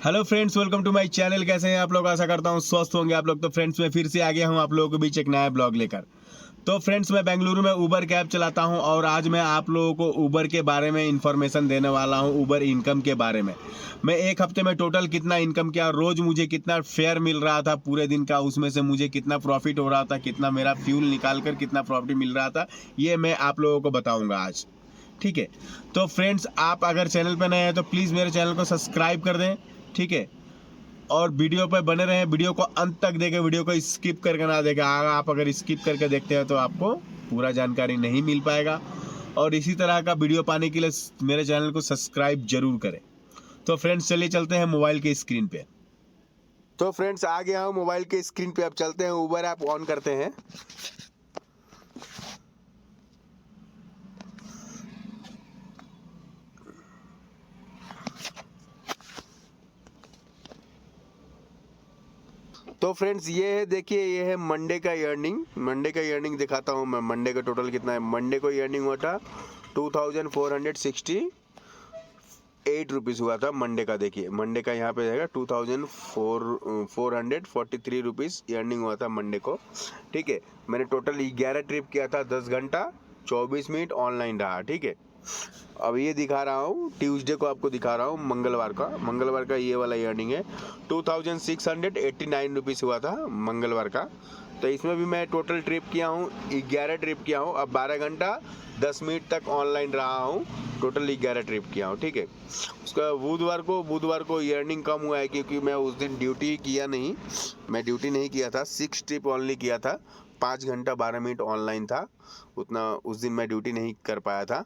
Hello friends, welcome to my channel. कैसे हैं आप लोग? आशा करता हूं स्वस्थ होंगे आप लोग। तो फ्रेंड्स, मैं फिर से आ गया हूं आप लोगों के बीच एक नया ब्लॉग लेकर। तो फ्रेंड्स, मैं बेंगलुरु में उबर कैब चलाता हूं और आज मैं आप लोगों को उबर के बारे में इंफॉर्मेशन देने वाला हूं, उबर इनकम के बारे में। मैं एक हफ्ते में टोटल कितना इनकम किया, रोज़ मुझे कितना फेयर मिल रहा था पूरे दिन का, उसमें से मुझे कितना प्रॉफिट हो रहा था, कितना मेरा फ्यूल निकाल कर कितना प्रॉफिट मिल रहा था, ये मैं आप लोगों को बताऊँगा आज। ठीक है। तो फ्रेंड्स, आप अगर चैनल पर नए हैं तो प्लीज़ मेरे चैनल को सब्सक्राइब कर दें। ठीक है। और वीडियो पर बने रहें, वीडियो को अंत तक देखें, वीडियो को स्किप करके ना देखें। आप अगर स्किप करके देखते हैं तो आपको पूरा जानकारी नहीं मिल पाएगा। और इसी तरह का वीडियो पाने के लिए मेरे चैनल को सब्सक्राइब जरूर करें। तो फ्रेंड्स, चलिए चलते हैं मोबाइल के स्क्रीन पे। तो फ्रेंड्स, आ गया हूँ मोबाइल के स्क्रीन पे। अब चलते हैं, उबर ऐप ऑन करते हैं। तो फ्रेंड्स, ये है, देखिए, ये है मंडे का अर्निंग दिखाता हूँ मैं। मंडे का टोटल कितना है। मंडे को अर्निंग हुआ था 2468 रुपीज़ हुआ था मंडे का। देखिए, मंडे का यहाँ पे रहेगा 2443 रुपीज़ अर्निंग हुआ था मंडे को। ठीक है। मैंने टोटल 11 ट्रिप किया था, 10 घंटा 24 मिनट ऑनलाइन रहा। ठीक है। अब ये दिखा रहा हूँ, ट्यूसडे को आपको दिखा रहा हूँ, मंगलवार का ये वाला अर्निंग है। 2689 रुपीज़ हुआ था मंगलवार का। तो इसमें भी मैं टोटल ट्रिप किया हूँ, 11 ट्रिप किया हूँ। अब 12 घंटा 10 मिनट तक ऑनलाइन रहा हूँ, टोटल 11 ट्रिप किया हूँ। ठीक है। उसका बुधवार को अर्निंग कम हुआ है क्योंकि मैं उस दिन ड्यूटी नहीं किया था। 6 ट्रिप ओनली किया था, 5 घंटा 12 मिनट ऑनलाइन था। उतना उस दिन मैं ड्यूटी नहीं कर पाया था,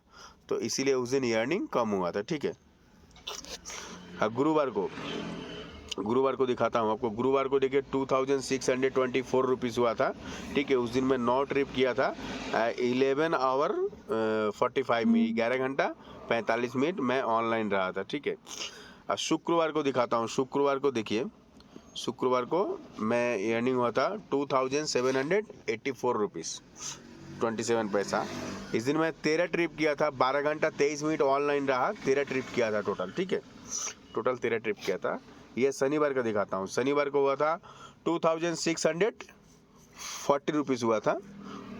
तो इसीलिए उस दिन अर्निंग कम हुआ था। ठीक है। अब गुरुवार को दिखाता हूँ आपको। गुरुवार को देखिए 2624 रुपीज़ हुआ था। ठीक है। उस दिन मैं 9 ट्रिप किया था, 11 आवर 45 मिनट, 11 घंटा 45 मिनट मैं ऑनलाइन रहा था। ठीक है। अब शुक्रवार को दिखाता हूँ। शुक्रवार को देखिए, शुक्रवार को मैं अर्निंग हुआ था 2784 रुपीज़ 27 पैसा। इस दिन मैं 13 ट्रिप किया था, 12 घंटा 23 मिनट ऑनलाइन रहा, 13 ट्रिप किया था टोटल। ठीक है। टोटल 13 ट्रिप किया था। ये शनिवार का दिखाता हूँ। शनिवार को हुआ था 2640 रुपीज़ हुआ था।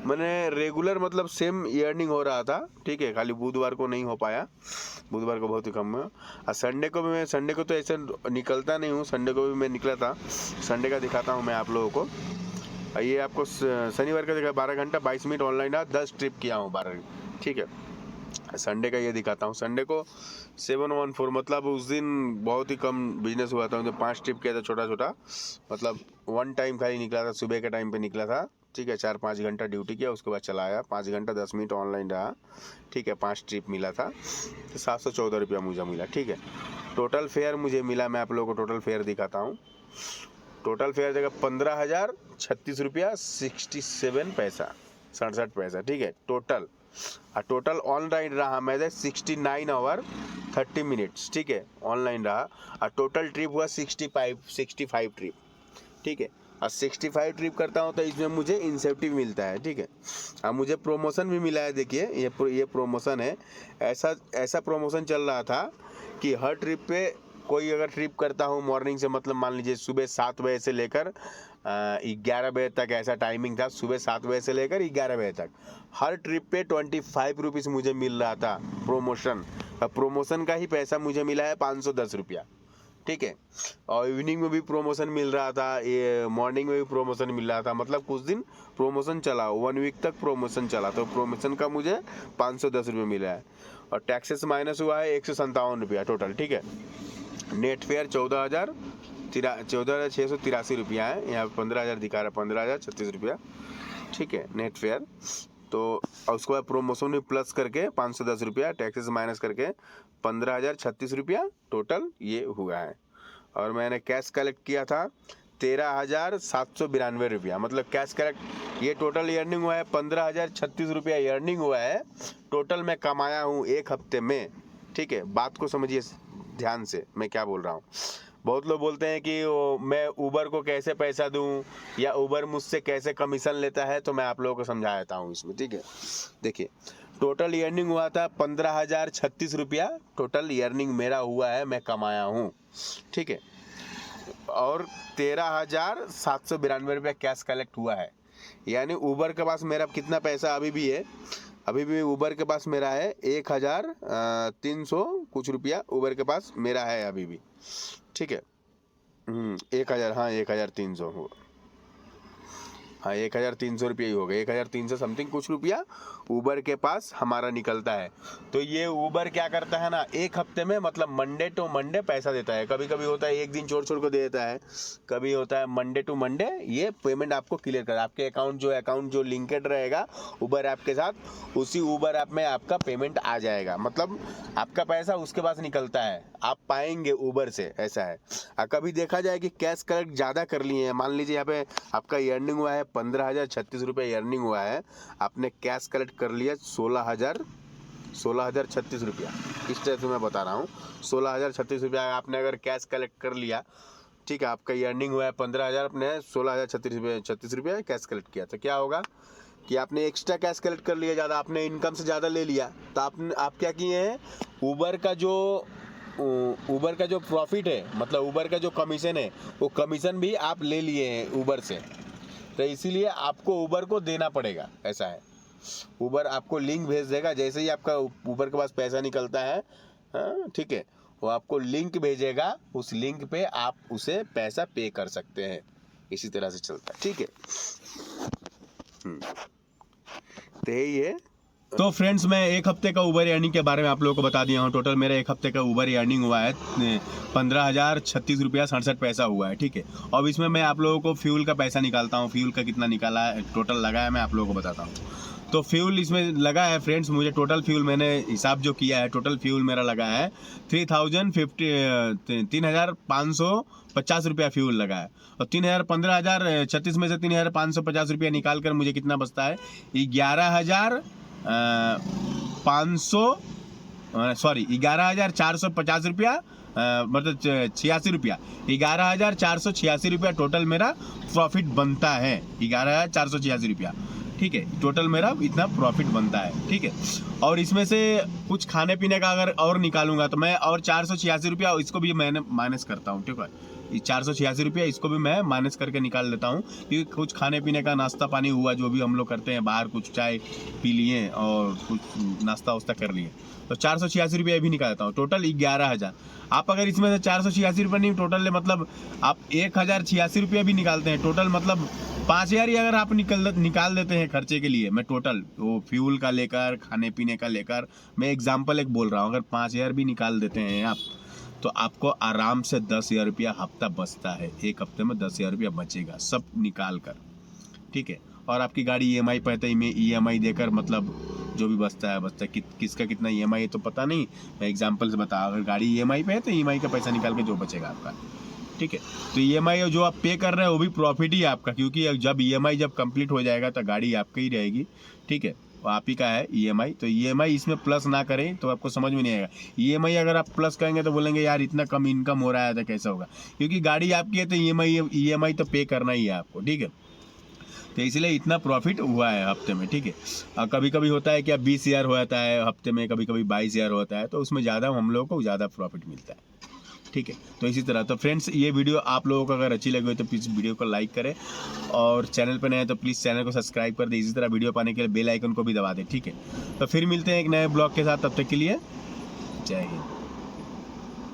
मैंने रेगुलर मतलब सेम अर्निंग हो रहा था। ठीक है। खाली बुधवार को नहीं हो पाया, बुधवार को बहुत ही कम हुआ। और संडे को तो ऐसे निकलता नहीं हूँ, संडे को भी मैं निकला था। संडे का दिखाता हूँ मैं आप लोगों को। ये आपको शनिवार का दिखा, 12 घंटा 22 मिनट ऑनलाइन रहा, 10 ट्रिप किया हूँ 12। ठीक है। संडे का ये दिखाता हूँ। संडे को 714, मतलब उस दिन बहुत ही कम बिजनेस हुआ था। 5 ट्रिप किया था, छोटा छोटा, मतलब 1 टाइम खाली निकला था, सुबह के टाइम पे निकला था। ठीक है। 4-5 घंटा ड्यूटी किया, उसके बाद चला आया। 5 घंटा 10 मिनट ऑनलाइन रहा। ठीक है। 5 ट्रिप मिला था, तो 714 रुपया मुझे मिला। ठीक है। टोटल फेयर मुझे मिला, मैं आप लोगों को टोटल फेयर दिखाता हूँ। टोटल फेयर देगा 15,036 रुपया 67 पैसा 67 पैसा। ठीक है। टोटल टोटल ऑनलाइन रहा मैं 69 आवर 30 मिनट्स। ठीक है। ऑनलाइन रहा। और टोटल ट्रिप हुआ 65 ट्रिप। ठीक है। और 65 ट्रिप करता हूँ तो इसमें मुझे इंसेंटिव मिलता है। ठीक है। और मुझे प्रमोशन भी मिला है। देखिए, ये प्रमोशन है। ऐसा प्रमोशन चल रहा था कि हर ट्रिप पे कोई अगर ट्रिप करता हूँ मॉर्निंग से, मतलब मान लीजिए सुबह 7 बजे से लेकर 11 बजे तक, ऐसा टाइमिंग था। सुबह 7 बजे से लेकर 11 बजे तक हर ट्रिप पे 25 रुपीज़ मुझे मिल रहा था प्रमोशन। प्रमोशन का ही पैसा मुझे मिला है 510 रुपया। ठीक है। और इवनिंग में भी प्रमोशन मिल रहा था, ये मॉर्निंग में भी प्रमोशन मिल रहा था। मतलब कुछ दिन प्रमोशन चला, 1 वीक तक प्रमोशन चला, तो प्रमोशन का मुझे 510 रुपये मिला है। और टैक्सेस माइनस हुआ है 157 रुपया टोटल। ठीक है। नेट फेयर 14,683 रुपया है। यहाँ 15,000 दिखा रहा है, 15,036 रुपया। ठीक है। Net fair. तो उसके बाद प्रमोशन में प्लस करके 510 रुपया, टैक्सेस माइनस करके 15,036 रुपया टोटल ये हुआ है। और मैंने कैश कलेक्ट किया था 13,792 रुपया, मतलब कैश कलेक्ट। ये टोटल अर्निंग हुआ है 15,036 रुपया अर्निंग हुआ है टोटल मैं कमाया हूँ एक हफ्ते में। ठीक है। बात को समझिए ध्यान से, मैं क्या बोल रहा हूँ। बहुत लोग बोलते हैं कि मैं उबर को कैसे पैसा दूं या उबर मुझसे कैसे कमीशन लेता है, तो मैं आप लोगों को समझा देता हूँ इसमें। ठीक है। देखिए, टोटल अर्निंग हुआ था 15,036 रुपया। टोटल अर्निंग मेरा हुआ है, मैं कमाया हूँ, ठीक है। और 13,792 रुपया कैश कलेक्ट हुआ है। यानी ऊबर के पास मेरा कितना पैसा अभी भी है, अभी भी ऊबर के पास मेरा है 1,300 कुछ रुपया ऊबर के पास मेरा है अभी भी, ठीक है। 1,000, हाँ 1,300 हो, हाँ 1,300 रुपये ही हो गए, 1,300 समथिंग कुछ रुपया ऊबर के पास हमारा निकलता है। तो ये ऊबर क्या करता है ना, एक हफ्ते में मतलब मंडे टू मंडे पैसा देता है। कभी कभी होता है एक दिन छोड़ को दे देता है, कभी होता है मंडे टू मंडे ये पेमेंट आपको क्लियर कर, आपके अकाउंट जो लिंकेड रहेगा ऊबर ऐप के साथ, उसी ऊबर ऐप में आपका पेमेंट आ जाएगा। मतलब आपका पैसा उसके पास निकलता है, आप पाएंगे ऊबर से, ऐसा है। कभी देखा जाए कि कैश कलेक्ट ज़्यादा कर लिए हैं, मान लीजिए यहाँ पे आपका अर्निंग हुआ है 15,036 रुपये अर्निंग हुआ है, आपने कैश कलेक्ट कर लिया 16,036 रुपया। इस तरह से मैं बता रहा हूँ, 16,036 रुपया आपने अगर कैश कलेक्ट कर लिया, ठीक है। आपका अर्निंग हुआ है 15,000, आपने 16,036 रुपया कैश कलेक्ट किया, तो क्या होगा कि आपने एक्स्ट्रा कैश कलेक्ट कर लिया ज़्यादा, आपने इनकम से ज़्यादा ले लिया, तो आप क्या किए हैं, ऊबर का जो प्रॉफिट है, मतलब ऊबर का जो कमीशन है, वो कमीशन भी आप ले लिए हैं ऊबर से। तो इसीलिए आपको ऊबर को देना पड़ेगा, ऐसा है। ऊबर आपको लिंक भेज देगा, जैसे ही आपका ऊबर के पास पैसा निकलता है, हाँ ठीक है, वो आपको लिंक भेजेगा, उस लिंक पे आप उसे पैसा पे कर सकते हैं। इसी तरह से चलता है, ठीक है। तो यही है। तो फ्रेंड्स, मैं एक हफ्ते का ऊबर अर्निंग के बारे में आप लोगों को बता दिया हूँ। टोटल मेरा एक हफ्ते का ऊबर अर्निंग हुआ है 15,036 रुपया 67 पैसा हुआ है, ठीक है। अब इसमें मैं आप लोगों को फ्यूल का पैसा निकालता हूँ, फ्यूल का कितना निकाला है, टोटल लगा है, मैं आप लोगों को बताता हूँ। तो फ्यूल इसमें लगा है फ्रेंड्स, मुझे टोटल फ्यूल मैंने हिसाब जो किया है, टोटल फ्यूल मेरा लगा है 3,550 रुपया फ्यूल लगा है। और 15,036 में से 3,550 रुपया निकाल कर मुझे कितना बचता है, 11,450 रुपया, मतलब 86 रुपया, 11,486 रुपया टोटल मेरा प्रॉफिट बनता है, 11,486 रुपया, ठीक है। टोटल मेरा इतना प्रॉफिट बनता है, ठीक है। और इसमें से कुछ खाने पीने का अगर और निकालूंगा तो मैं और 486 रुपया इसको भी मैंने माइनस करता हूँ, ठीक है। 486 रुपया इसको भी मैं माइनस करके निकाल लेता हूँ, क्योंकि कुछ खाने पीने का नाश्ता पानी हुआ, जो भी हम लोग करते हैं बाहर, कुछ चाय पी लिए और कुछ नाश्ता वास्ता कर लिए, तो 486 रुपया भी निकाल देता हूँ। टोटल 11,000। आप अगर इसमें से 486 रुपया नहीं, टोटल मतलब आप 1,086 रुपया भी निकालते हैं, टोटल मतलब 5,000 ही अगर आप निकाल देते हैं खर्चे के लिए, मैं टोटल वो फ्यूल का लेकर, खाने पीने का लेकर, मैं एग्जाम्पल एक बोल रहा हूँ, अगर 5,000 भी निकाल देते हैं आप, तो आपको आराम से 10,000 रुपया हफ्ता बचता है। एक हफ्ते में 10,000 रुपया बचेगा सब निकाल कर, ठीक है। और आपकी गाड़ी EMI पे है, में EMI देकर मतलब जो भी बचता है किसका कितना EMI है तो पता नहीं, मैं एग्जांपल से बता, अगर गाड़ी EMI पे है तो EMI का पैसा निकाल के जो बचेगा आपका, ठीक है। तो EMI जो आप पे कर रहे हैं वो भी प्रॉफिट ही है आपका, क्योंकि जब EMI जब कंप्लीट हो जाएगा तो गाड़ी आपकी ही रहेगी, ठीक है, वो आप ही का है EMI। तो EMI इसमें प्लस ना करें तो आपको समझ में नहीं आएगा। EMI अगर आप प्लस करेंगे तो बोलेंगे यार इतना कम इनकम हो रहा है तो कैसा होगा, क्योंकि गाड़ी आपकी है तो EMI तो पे करना ही है आपको, ठीक है। तो इसलिए इतना प्रॉफिट हुआ है हफ्ते में, ठीक है। कभी कभी होता है कि 20,000 हो जाता है हफ्ते में, कभी कभी 22,000 होता है, तो उसमें ज़्यादा हम लोगों को ज़्यादा प्रॉफिट मिलता है, ठीक है। तो इसी तरह, तो फ्रेंड्स ये वीडियो आप लोगों को अगर अच्छी लगी हो तो प्लीज़ वीडियो को लाइक करें, और चैनल पर नए हैं तो प्लीज़ चैनल को सब्सक्राइब कर दें। इसी तरह वीडियो पाने के लिए बेल आइकन को भी दबा दें, ठीक है। तो फिर मिलते हैं एक नए ब्लॉग के साथ, तब तक के लिए जय हिंद।